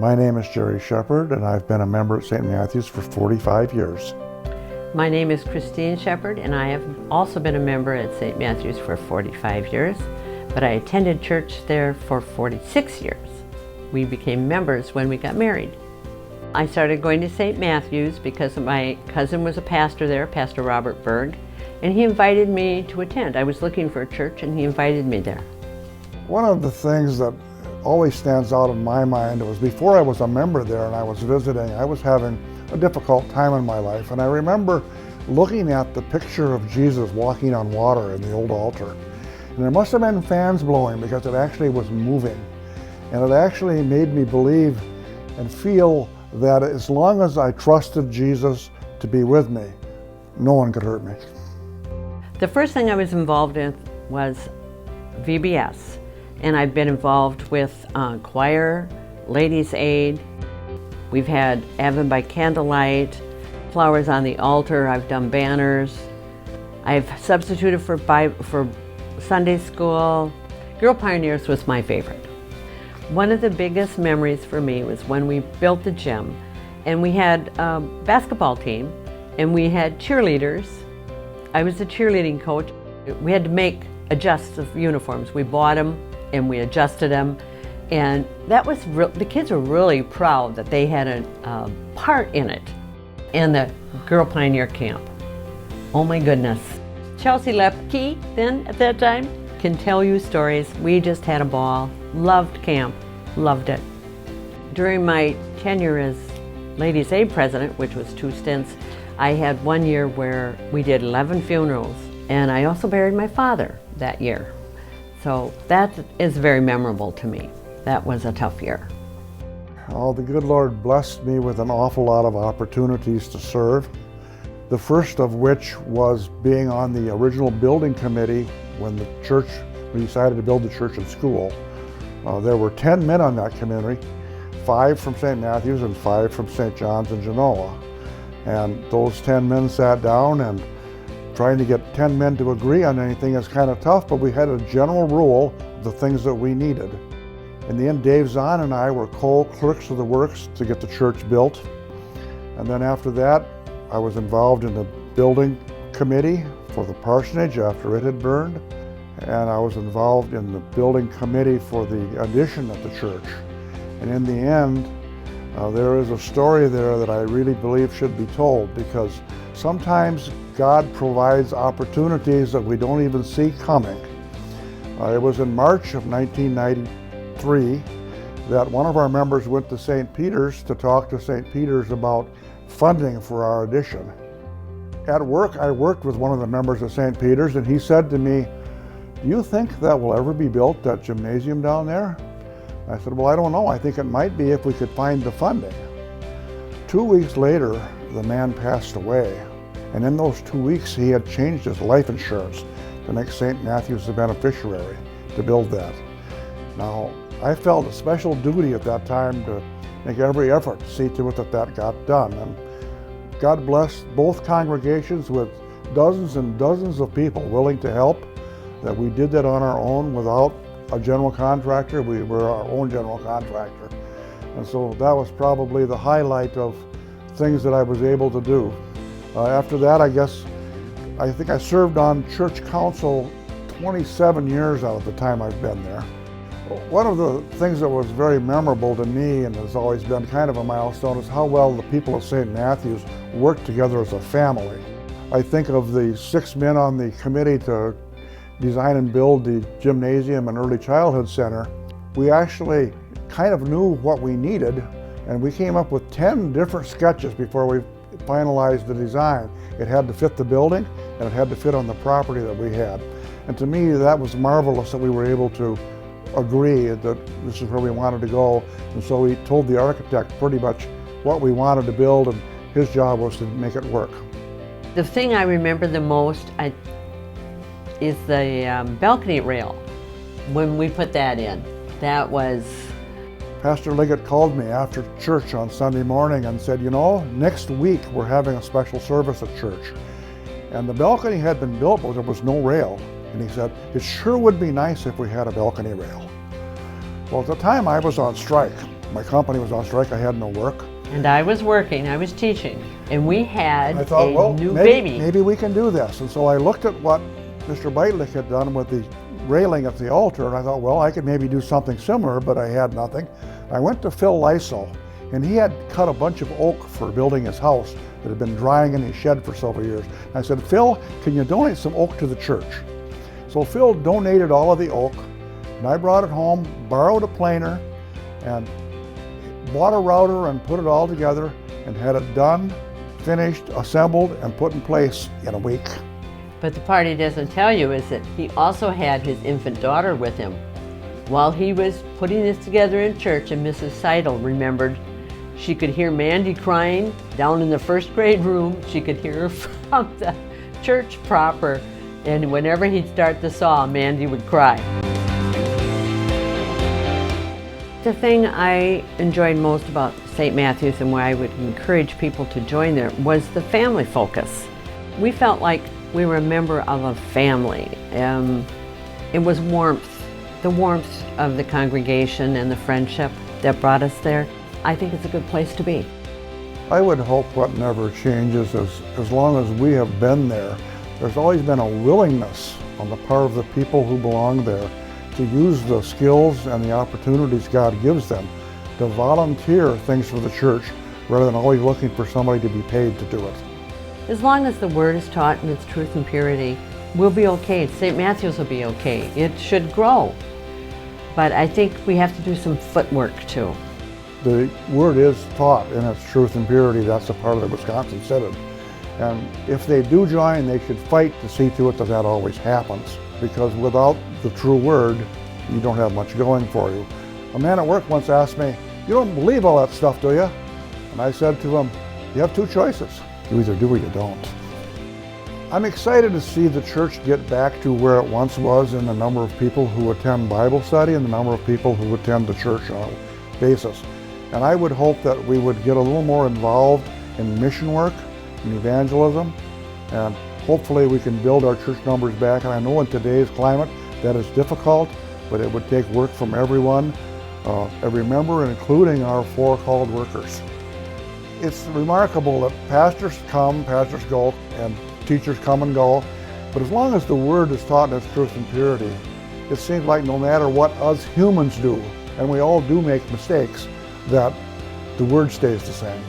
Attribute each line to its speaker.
Speaker 1: My name is Shepard, and I've been a member at St. Matthew's for 45 years.
Speaker 2: My name is Shepard, and I have also been a member at St. Matthew's for 45 years, but I attended church there for 46 years. We became members when we got married. I started going to St. Matthew's because my cousin was a pastor there, Pastor Robert Berg, and he invited me to attend. I was looking for a church, and he invited me there.
Speaker 1: One of the things that always stands out in my mind was before I was a member there and I was visiting, I was having a difficult time in my life, and I remember looking at the picture of Jesus walking on water in the old altar. And there must have been fans blowing because it actually was moving. And it actually made me believe and feel that as long as I trusted Jesus to be with me, no one could hurt me.
Speaker 2: The first thing I was involved in was VBS, and I've been involved with choir, ladies' aid. We've had Advent by candlelight, flowers on the altar. I've done banners. I've substituted for Sunday school. Girl Pioneers was my favorite. One of the biggest memories for me was when we built the gym, and we had a basketball team, and we had cheerleaders. I was the cheerleading coach. We had to adjust the uniforms. We bought them and we adjusted them, and that was the kids were really proud that they had a part in it. And the Girl Pioneer Camp. Oh my goodness. Chelsea Lepke, then at that time, can tell you stories. We just had a ball. Loved camp. Loved it. During my tenure as Ladies' Aid President, which was 2 stints, I had one year where we did 11 funerals, and I also buried my father that year. So that is very memorable to me. That was a tough year.
Speaker 1: Oh, the good Lord blessed me with an awful lot of opportunities to serve. The first of which was being on the original building committee when we decided to build the church and school. There were 10 men on that committee, 5 from St. Matthew's and 5 from St. John's and Genoa. And those 10 men sat down, and trying to get 10 men to agree on anything is kind of tough, but we had a general rule of the things that we needed. In the end, Dave Zahn and I were co-clerks of the works to get the church built. And then after that, I was involved in the building committee for the parsonage after it had burned. And I was involved in the building committee for the addition of the church. And in the end, there is a story there that I really believe should be told, because sometimes God provides opportunities that we don't even see coming. It was in March of 1993 that one of our members went to St. Peter's to talk to St. Peter's about funding for our addition. At work, I worked with one of the members of St. Peter's, and he said to me, "Do you think that will ever be built, that gymnasium down there?" I said, "Well, I don't know. I think it might be if we could find the funding." 2 weeks later, the man passed away. And in those 2 weeks, he had changed his life insurance to make St. Matthew's the beneficiary to build that. Now, I felt a special duty at that time to make every effort to see to it that that got done. And God blessed both congregations with dozens and dozens of people willing to help, that we did that on our own without a general contractor. We were our own general contractor. And so that was probably the highlight of things that I was able to do. After that, I think I served on church council 27 years out of the time I've been there. One of the things that was very memorable to me and has always been kind of a milestone is how well the people of St. Matthew's work together as a family. I think of the 6 men on the committee to design and build the gymnasium and early childhood center. We actually kind of knew what we needed, and we came up with 10 different sketches before we finalized the design. It had to fit the building, and it had to fit on the property that we had. And to me, that was marvelous that we were able to agree that this is where we wanted to go. And so we told the architect pretty much what we wanted to build, and his job was to make it work.
Speaker 2: The thing I remember the most is the balcony rail. When we put that in, that was...
Speaker 1: Pastor Liggett called me after church on Sunday morning and said, "You know, next week we're having a special service at church." And the balcony had been built, but there was no rail. And he said, "It sure would be nice if we had a balcony rail." Well, at the time I was on strike, My company was on strike, I had no work.
Speaker 2: And I was working, I was teaching, and we had
Speaker 1: I thought,
Speaker 2: a
Speaker 1: well,
Speaker 2: new
Speaker 1: maybe,
Speaker 2: baby.
Speaker 1: maybe we can do this. And so I looked at what Mr. Beitlich had done with the railing at the altar, and I thought, well, I could maybe do something similar, but I had nothing. I went to Phil Lyso, and he had cut a bunch of oak for building his house that had been drying in his shed for several years. And I said, Phil, can you donate some oak to the church? So Phil donated all of the oak, and I brought it home, borrowed a planer, and bought a router and put it all together and had it done, finished, assembled, and put in place in a week.
Speaker 2: But the part he doesn't tell you is that he also had his infant daughter with him. While he was putting this together in church, and Mrs. Seidel remembered she could hear Mandy crying down in the first grade room. She could hear her from the church proper, and whenever he'd start the saw, Mandy would cry. The thing I enjoyed most about St. Matthew's and why I would encourage people to join there was the family focus. We felt like we were a member of a family. It was warmth, the warmth of the congregation and the friendship that brought us there. I think it's a good place to be.
Speaker 1: I would hope what never changes is, as long as we have been there, there's always been a willingness on the part of the people who belong there to use the skills and the opportunities God gives them to volunteer things for the church rather than always looking for somebody to be paid to do it.
Speaker 2: As long as the Word is taught in its truth and purity, we'll be okay. St. Matthew's will be okay. It should grow. But I think we have to do some footwork too.
Speaker 1: The Word is taught in its truth and purity. That's the part of the Wisconsin Synod. And if they do join, they should fight to see to it that that always happens. Because without the true Word, you don't have much going for you. A man at work once asked me, "You don't believe all that stuff, do you?" And I said to him, "You have two choices. You either do or you don't." I'm excited to see the church get back to where it once was in the number of people who attend Bible study and the number of people who attend the church on a basis. And I would hope that we would get a little more involved in mission work and evangelism, and hopefully we can build our church numbers back. And I know in today's climate that is difficult, but it would take work from everyone, every member, including our four called workers. It's remarkable that pastors come, pastors go, and teachers come and go, but as long as the Word is taught in its truth and purity, it seems like no matter what us humans do, and we all do make mistakes, that the Word stays the same.